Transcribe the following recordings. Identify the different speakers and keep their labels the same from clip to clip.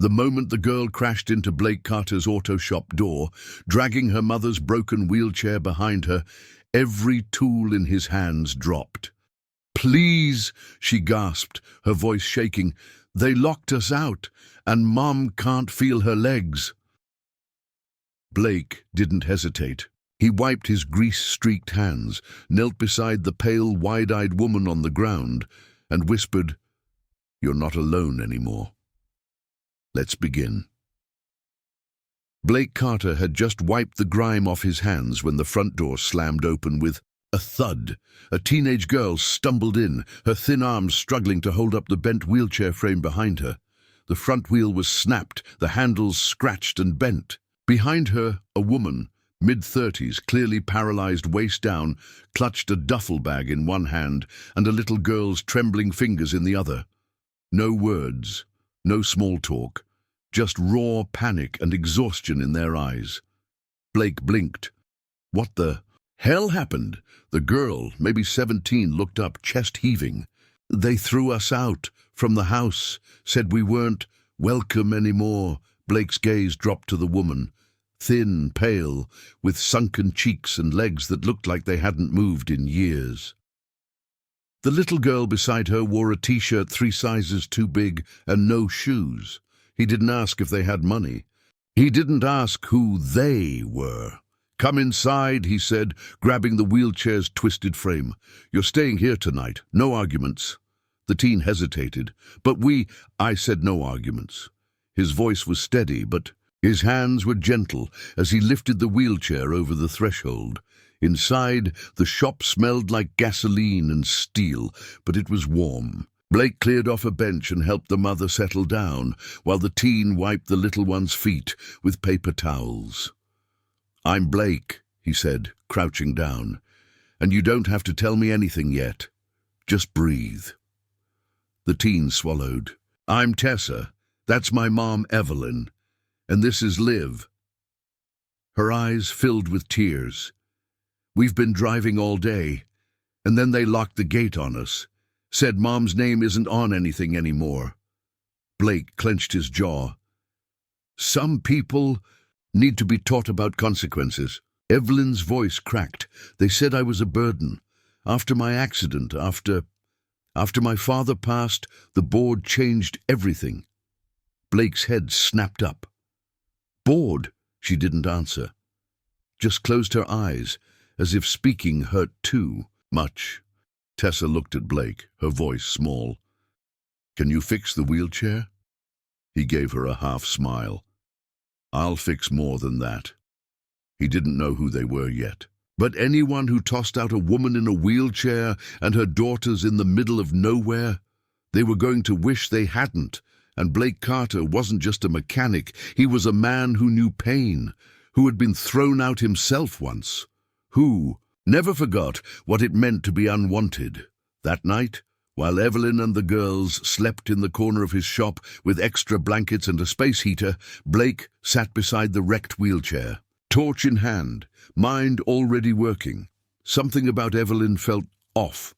Speaker 1: The moment the girl crashed into Blake Carter's auto shop door, dragging her mother's broken wheelchair behind her, every tool in his hands dropped. "Please," she gasped, her voice shaking. "They locked us out, and Mom can't feel her legs." Blake didn't hesitate. He wiped his grease-streaked hands, knelt beside the pale, wide-eyed woman on the ground, and whispered, "You're not alone anymore. Let's begin." Blake Carter had just wiped the grime off his hands when the front door slammed open with a thud. A teenage girl stumbled in, her thin arms struggling to hold up the bent wheelchair frame behind her. The front wheel was snapped, the handles scratched and bent. Behind her, a woman, mid-30s, clearly paralyzed waist down, clutched a duffel bag in one hand and a little girl's trembling fingers in the other. No words, no small talk, just raw panic and exhaustion in their eyes. Blake blinked. What the hell happened? The girl, maybe 17, looked up, chest heaving. "They threw us out from the house, said we weren't welcome anymore." Blake's gaze dropped to the woman, thin, pale, with sunken cheeks and legs that looked like they hadn't moved in years. The little girl beside her wore a t-shirt 3 sizes too big and no shoes. He didn't ask if they had money. He didn't ask who they were. "Come inside," he said, grabbing the wheelchair's twisted frame. "You're staying here tonight. No arguments." The teen hesitated. "But I said no arguments." His voice was steady, but his hands were gentle as he lifted the wheelchair over the threshold. Inside, the shop smelled like gasoline and steel, but it was warm. Blake cleared off a bench and helped the mother settle down, while the teen wiped the little one's feet with paper towels. "I'm Blake," he said, crouching down, "and you don't have to tell me anything yet. Just breathe." The teen swallowed. "I'm Tessa. That's my mom, Evelyn. And this is Liv." Her eyes filled with tears. "We've been driving all day, and then they locked the gate on us. Said Mom's name isn't on anything anymore." Blake clenched his jaw. "Some people need to be taught about consequences." Evelyn's voice cracked. "They said I was a burden. After my accident, after my father passed, the board changed everything." Blake's head snapped up. "Bored?" She didn't answer. Just closed her eyes, as if speaking hurt too much. Tessa looked at Blake, her voice small. "Can you fix the wheelchair?" He gave her a half smile. "I'll fix more than that." He didn't know who they were yet. But anyone who tossed out a woman in a wheelchair and her daughters in the middle of nowhere, they were going to wish they hadn't. And Blake Carter wasn't just a mechanic, he was a man who knew pain, who had been thrown out himself once, who never forgot what it meant to be unwanted. That night, while Evelyn and the girls slept in the corner of his shop with extra blankets and a space heater, Blake sat beside the wrecked wheelchair, torch in hand, mind already working. Something about Evelyn felt off,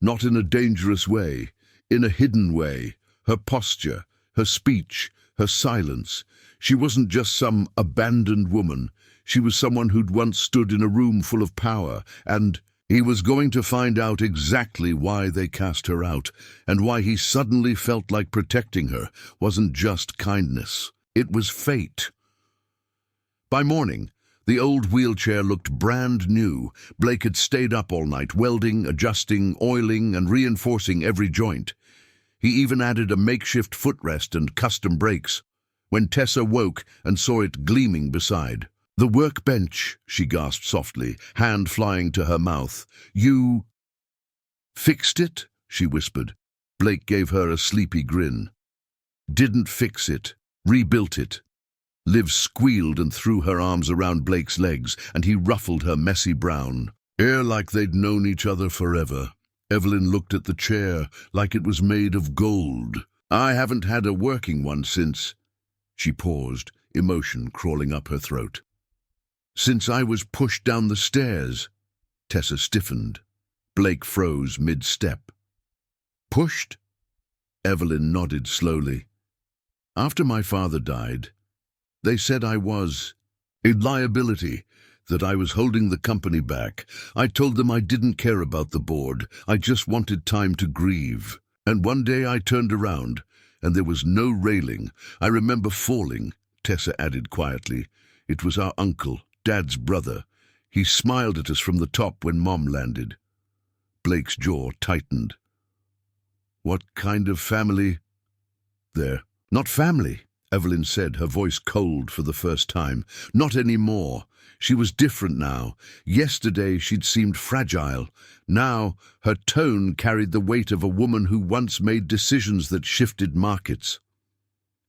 Speaker 1: not in a dangerous way, in a hidden way. Her posture, her speech, her silence. She wasn't just some abandoned woman. She was someone who'd once stood in a room full of power, and he was going to find out exactly why they cast her out, and why he suddenly felt like protecting her wasn't just kindness. It was fate. By morning, the old wheelchair looked brand new. Blake had stayed up all night, welding, adjusting, oiling, and reinforcing every joint. He even added a makeshift footrest and custom brakes. When Tessa woke and saw it gleaming beside. "The workbench," she gasped softly, hand flying to her mouth. "You fixed it?" she whispered. Blake gave her a sleepy grin. "Didn't fix it. Rebuilt it." Liv squealed and threw her arms around Blake's legs, and he ruffled her messy brown hair like they'd known each other forever. Evelyn looked at the chair like it was made of gold. "I haven't had a working one since—" She paused, emotion crawling up her throat. "Since I was pushed down the stairs." Tessa stiffened. Blake froze mid-step. "Pushed?" Evelyn nodded slowly. After my father died, they said I was a liability, that I was holding the company back. I told them I didn't care about the board. I just wanted time to grieve. And one day I turned around, and there was no railing. I remember falling, Tessa added quietly. It was our uncle, Dad's brother. He smiled at us from the top when Mom landed. Blake's jaw tightened. What kind of family? There. Not family, Evelyn said, her voice cold for the first time. Not anymore. She was different now. Yesterday she'd seemed fragile. Now her tone carried the weight of a woman who once made decisions that shifted markets.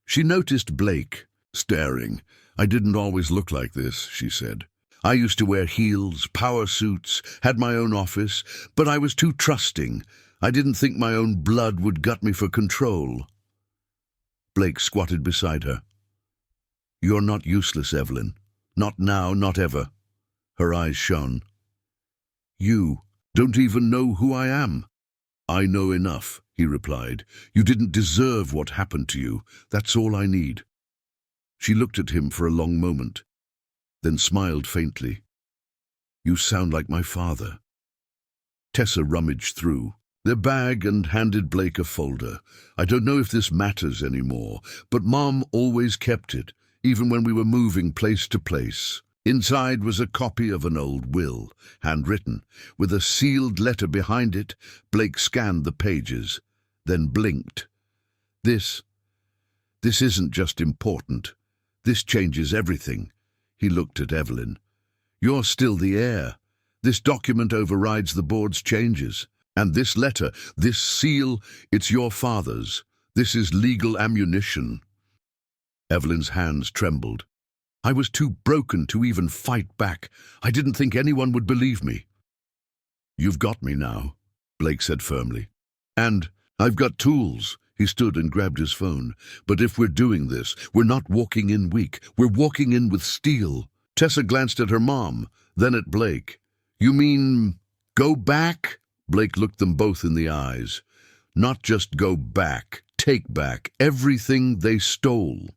Speaker 1: She noticed Blake, staring. I didn't always look like this, she said. I used to wear heels, power suits, had my own office, but I was too trusting. I didn't think my own blood would gut me for control. Blake squatted beside her. You're not useless, Evelyn. Not now, not ever. Her eyes shone. You don't even know who I am. I know enough, he replied. You didn't deserve what happened to you. That's all I need. She looked at him for a long moment, then smiled faintly. You sound like my father. Tessa rummaged through their bag and handed Blake a folder. I don't know if this matters anymore, but Mom always kept it, even when we were moving place to place. Inside was a copy of an old will, handwritten. With a sealed letter behind it, Blake scanned the pages, then blinked. This isn't just important. This changes everything. He looked at Evelyn. You're still the heir. This document overrides the board's changes. And this letter, this seal, it's your father's. This is legal ammunition. Evelyn's hands trembled. I was too broken to even fight back. I didn't think anyone would believe me. You've got me now, Blake said firmly. And I've got tools. He stood and grabbed his phone. But if we're doing this, we're not walking in weak. We're walking in with steel. Tessa glanced at her mom, then at Blake. You mean go back? Blake looked them both in the eyes. Not just go back, take back everything they stole.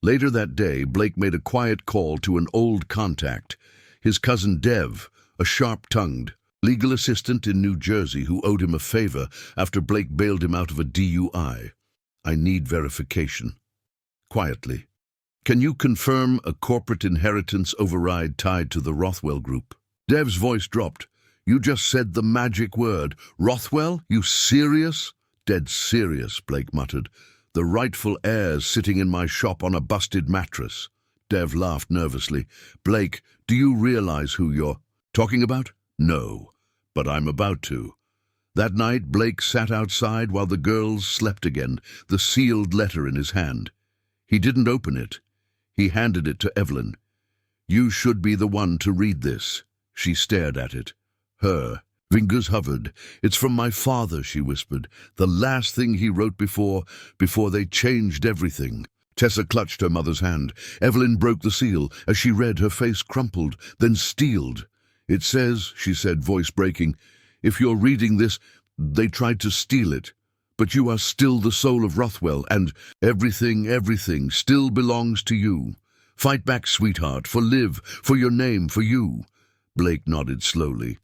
Speaker 1: Later that day, Blake made a quiet call to an old contact, his cousin Dev, a sharp-tongued legal assistant in New Jersey who owed him a favor after Blake bailed him out of a DUI. I need verification. Quietly. Can you confirm a corporate inheritance override tied to the Rothwell Group? Dev's voice dropped. You just said the magic word. Rothwell? You serious? Dead serious, Blake muttered. The rightful heir's sitting in my shop on a busted mattress. Dev laughed nervously. Blake, do you realize who you're talking about? No, but I'm about to. That night, Blake sat outside while the girls slept again, the sealed letter in his hand. He didn't open it. He handed it to Evelyn. You should be the one to read this. She stared at it. Her fingers hovered. It's from my father, she whispered. The last thing he wrote before they changed everything. Tessa clutched her mother's hand. Evelyn broke the seal. As she read, her face crumpled, then steeled. It says, she said, voice breaking, if you're reading this, they tried to steal it. But you are still the soul of Rothwell, and everything still belongs to you. Fight back, sweetheart, for Liv, for your name, for you. Blake nodded slowly.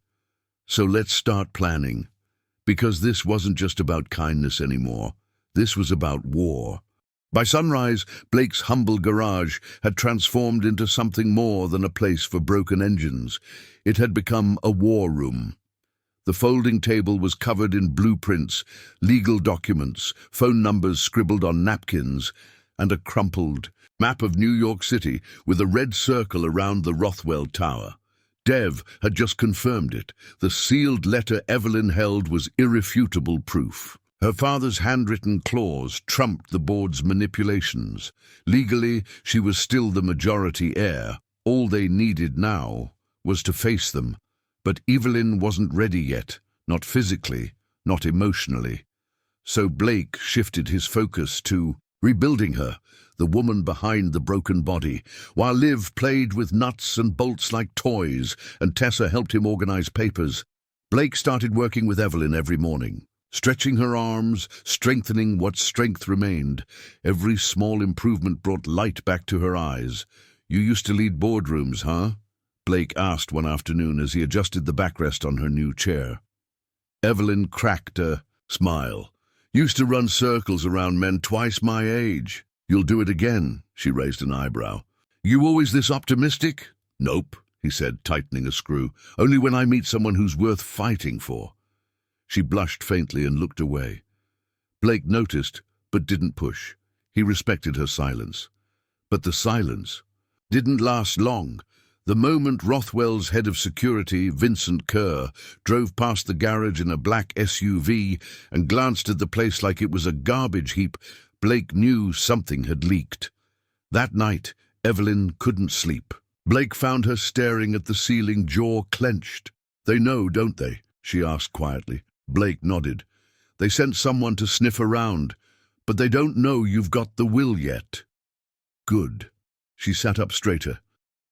Speaker 1: So let's start planning. Because this wasn't just about kindness anymore. This was about war. By sunrise, Blake's humble garage had transformed into something more than a place for broken engines. It had become a war room. The folding table was covered in blueprints, legal documents, phone numbers scribbled on napkins, and a crumpled map of New York City with a red circle around the Rothwell Tower. Dev had just confirmed it. The sealed letter Evelyn held was irrefutable proof. Her father's handwritten clause trumped the board's manipulations. Legally, she was still the majority heir. All they needed now was to face them. But Evelyn wasn't ready yet, not physically, not emotionally. So Blake shifted his focus to rebuilding her, the woman behind the broken body, while Liv played with nuts and bolts like toys and Tessa helped him organize papers. Blake started working with Evelyn every morning. stretching her arms, strengthening what strength remained. Every small improvement brought light back to her eyes. "You used to lead boardrooms, huh?" Blake asked one afternoon as he adjusted the backrest on her new chair. Evelyn cracked a smile. "Used to run circles around men twice my age." "You'll do it again?" She raised an eyebrow. "You always this optimistic?" "Nope," he said, tightening a screw. "Only when I meet someone who's worth fighting for." She blushed faintly and looked away. Blake noticed, but didn't push. He respected her silence. But the silence didn't last long. The moment Rothwell's head of security, Vincent Kerr, drove past the garage in a black SUV and glanced at the place like it was a garbage heap, Blake knew something had leaked. That night, Evelyn couldn't sleep. Blake found her staring at the ceiling, jaw clenched. "They know, don't they?" she asked quietly. Blake nodded. "They sent someone to sniff around, but they don't know you've got the will yet." "Good." She sat up straighter.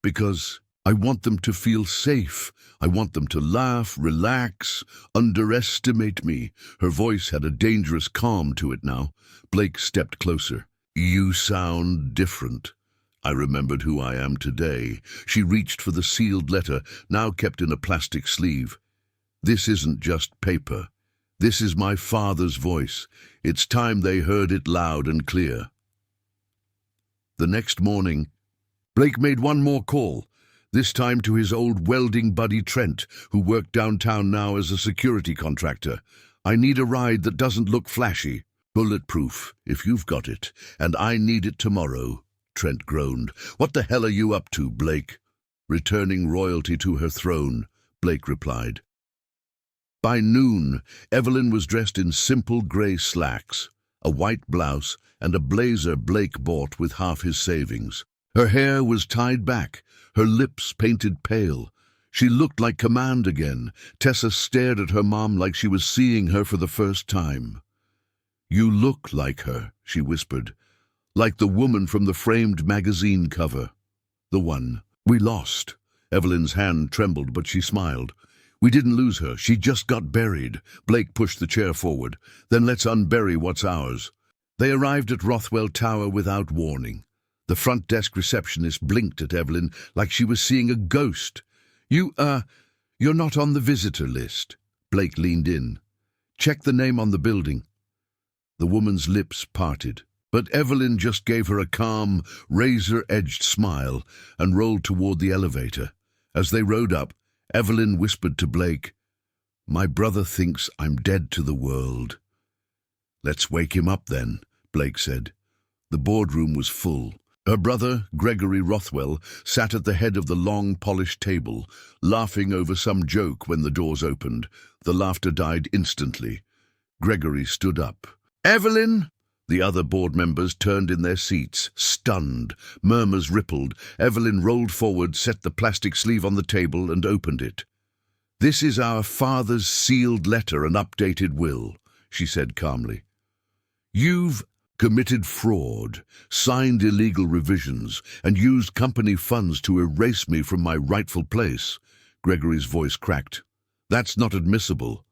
Speaker 1: "Because I want them to feel safe. I want them to laugh, relax, underestimate me." Her voice had a dangerous calm to it now. Blake stepped closer. "You sound different." I remembered who I am today. She reached for the sealed letter, now kept in a plastic sleeve. "This isn't just paper. This is my father's voice. It's time they heard it loud and clear." The next morning, Blake made one more call, this time to his old welding buddy Trent, who worked downtown now as a security contractor. "I need a ride that doesn't look flashy. Bulletproof, if you've got it, and I need it tomorrow." Trent groaned. "What the hell are you up to, Blake?" "Returning royalty to her throne," Blake replied. By noon, Evelyn was dressed in simple grey slacks, a white blouse, and a blazer Blake bought with half his savings. Her hair was tied back, her lips painted pale. She looked like command again. Tessa stared at her mom like she was seeing her for the first time. "You look like her," she whispered. "Like the woman from the framed magazine cover." "The one we lost." Evelyn's hand trembled, but she smiled. "We didn't lose her. She just got buried." Blake pushed the chair forward. "Then let's unbury what's ours." They arrived at Rothwell Tower without warning. The front desk receptionist blinked at Evelyn like she was seeing a ghost. You're not on the visitor list." Blake leaned in. "Check the name on the building." The woman's lips parted, but Evelyn just gave her a calm, razor-edged smile and rolled toward the elevator. As they rode up, Evelyn whispered to Blake, "My brother thinks I'm dead to the world." "Let's wake him up then," Blake said. The boardroom was full. Her brother, Gregory Rothwell, sat at the head of the long, polished table, laughing over some joke when the doors opened. The laughter died instantly. Gregory stood up. "Evelyn!" The other board members turned in their seats, stunned. Murmurs rippled. Evelyn rolled forward, set the plastic sleeve on the table, and opened it. "This is our father's sealed letter and updated will," she said calmly. "You've committed fraud, signed illegal revisions, and used company funds to erase me from my rightful place." Gregory's voice cracked. "That's not admissible."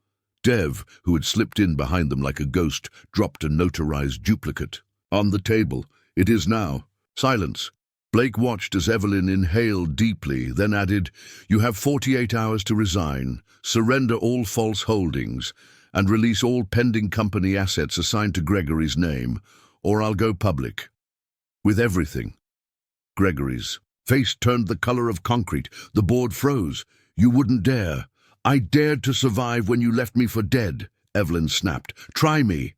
Speaker 1: Dev, who had slipped in behind them like a ghost, dropped a notarized duplicate. "On the table. It is now." Silence. Blake watched as Evelyn inhaled deeply, then added, "You have 48 hours to resign, surrender all false holdings, and release all pending company assets assigned to Gregory's name, or I'll go public. With everything." Gregory's face turned the color of concrete. The board froze. "You wouldn't dare." "I dared to survive when you left me for dead," Evelyn snapped. "Try me."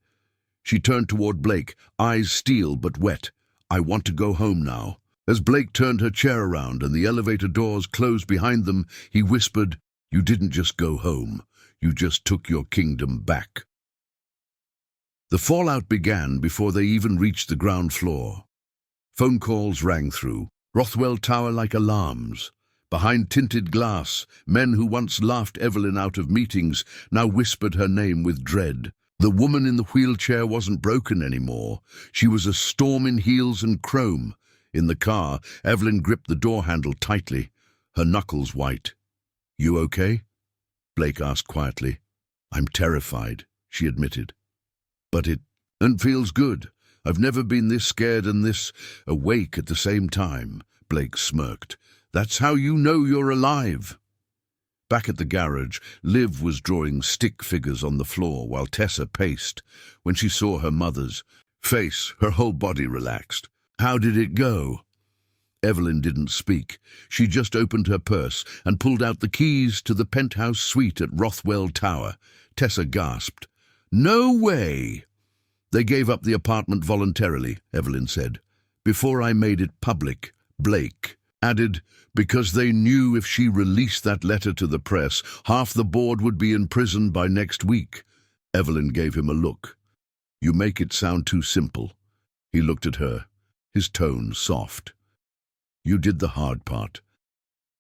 Speaker 1: She turned toward Blake, eyes steel but wet. "I want to go home now." As Blake turned her chair around and the elevator doors closed behind them, he whispered, "You didn't just go home. You just took your kingdom back." The fallout began before they even reached the ground floor. Phone calls rang through, Rothwell Tower like alarms. Behind tinted glass, men who once laughed Evelyn out of meetings now whispered her name with dread. The woman in the wheelchair wasn't broken anymore. She was a storm in heels and chrome. In the car, Evelyn gripped the door handle tightly, her knuckles white. "You okay?" Blake asked quietly. "I'm terrified," she admitted. But it feels good. I've never been this scared and this awake at the same time, Blake smirked. That's how you know you're alive. Back at the garage, Liv was drawing stick figures on the floor while Tessa paced. When she saw her mother's face, her whole body relaxed. How did it go? Evelyn didn't speak. She just opened her purse and pulled out the keys to the penthouse suite at Rothwell Tower. Tessa gasped. No way! They gave up the apartment voluntarily, Evelyn said. Before I made it public, Blake added, because they knew if she released that letter to the press, half the board would be in prison by next week. Evelyn gave him a look. You make it sound too simple. He looked at her, his tone soft. You did the hard part.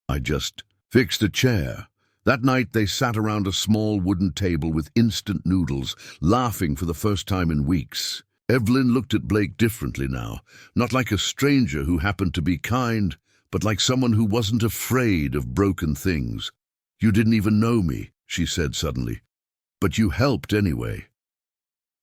Speaker 1: I just fixed a chair. That night they sat around a small wooden table with instant noodles, laughing for the first time in weeks. Evelyn looked at Blake differently now, not like a stranger who happened to be kind, but like someone who wasn't afraid of broken things. You didn't even know me, she said suddenly, but you helped anyway.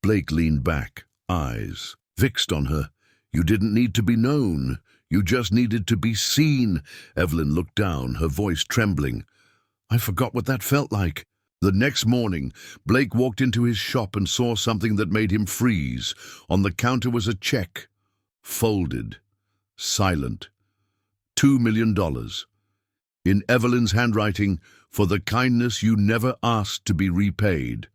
Speaker 1: Blake leaned back, eyes fixed on her. You didn't need to be known. You just needed to be seen. Evelyn looked down, her voice trembling. I forgot what that felt like. The next morning, Blake walked into his shop and saw something that made him freeze. On the counter was a check, folded, silent. $2 million. In Evelyn's handwriting, for the kindness you never asked to be repaid.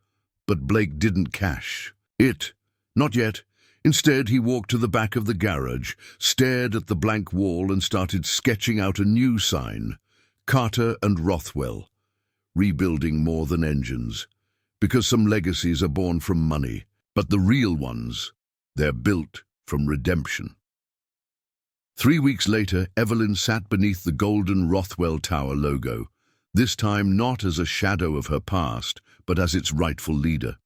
Speaker 1: But Blake didn't cash it. Not yet. Instead, he walked to the back of the garage, stared at the blank wall and started sketching out a new sign. Carter and Rothwell, rebuilding more than engines. Because some legacies are born from money, but the real ones, they're built from redemption. 3 weeks later, Evelyn sat beneath the golden Rothwell Tower logo, this time not as a shadow of her past, but as its rightful leader.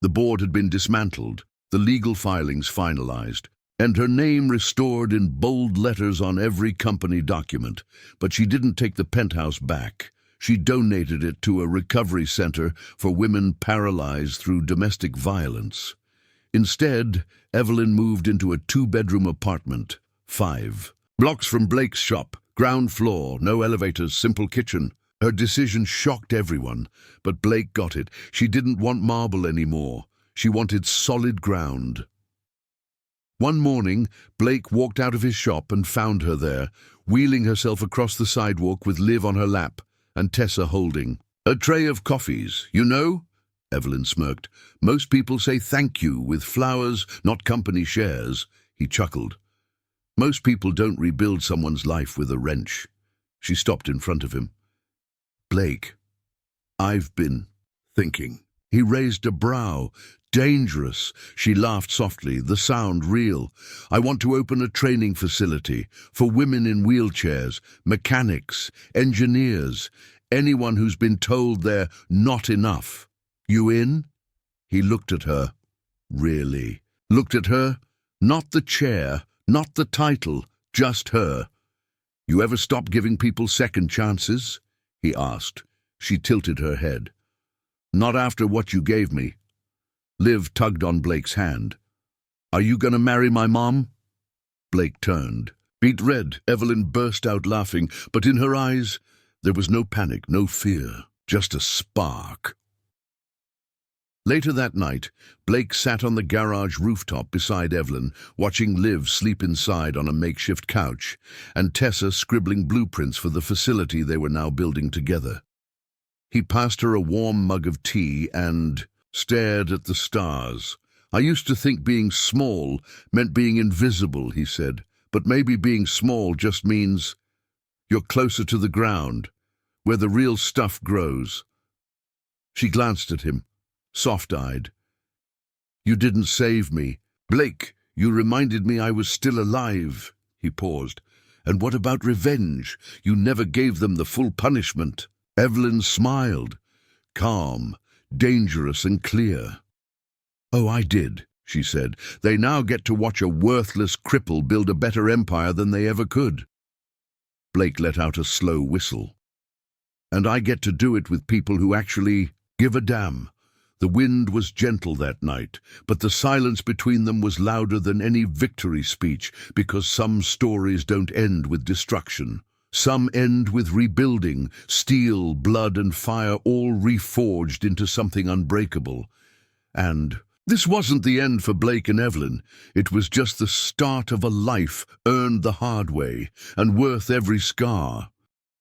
Speaker 1: The board had been dismantled, the legal filings finalized, and her name restored in bold letters on every company document. But she didn't take the penthouse back. She donated it to a recovery center for women paralyzed through domestic violence. Instead, Evelyn moved into a 2-bedroom apartment, 5 blocks from Blake's shop, ground floor, no elevators, simple kitchen. Her decision shocked everyone, but Blake got it. She didn't want marble anymore. She wanted solid ground. One morning, Blake walked out of his shop and found her there, wheeling herself across the sidewalk with Liv on her lap and Tessa holding a tray of coffees. You know, Evelyn smirked, most people say thank you with flowers, not company shares. He chuckled. Most people don't rebuild someone's life with a wrench. She stopped in front of him. Blake, I've been thinking. He raised a brow. Dangerous. She laughed softly, the sound real. I want to open a training facility for women in wheelchairs, mechanics, engineers, anyone who's been told they're not enough. You in? He looked at her. Really? Looked at her? Not the chair, not the title, just her. You ever stop giving people second chances? He asked. She tilted her head. Not after what you gave me. Liv tugged on Blake's hand. Are you going to marry my mom? Blake turned. Beet red, Evelyn burst out laughing, but in her eyes there was no panic, no fear, just a spark. Later that night, Blake sat on the garage rooftop beside Evelyn, watching Liv sleep inside on a makeshift couch, and Tessa scribbling blueprints for the facility they were now building together. He passed her a warm mug of tea and stared at the stars. I used to think being small meant being invisible, he said, but maybe being small just means you're closer to the ground, where the real stuff grows. She glanced at him, soft-eyed. You didn't save me. Blake, you reminded me I was still alive. He paused. And what about revenge? You never gave them the full punishment. Evelyn smiled, calm, dangerous and clear. Oh, I did, she said. They now get to watch a worthless cripple build a better empire than they ever could. Blake let out a slow whistle. And I get to do it with people who actually give a damn. The wind was gentle that night, but the silence between them was louder than any victory speech, because some stories don't end with destruction. Some end with rebuilding, steel, blood, and fire all reforged into something unbreakable. And this wasn't the end for Blake and Evelyn. It was just the start of a life earned the hard way and worth every scar.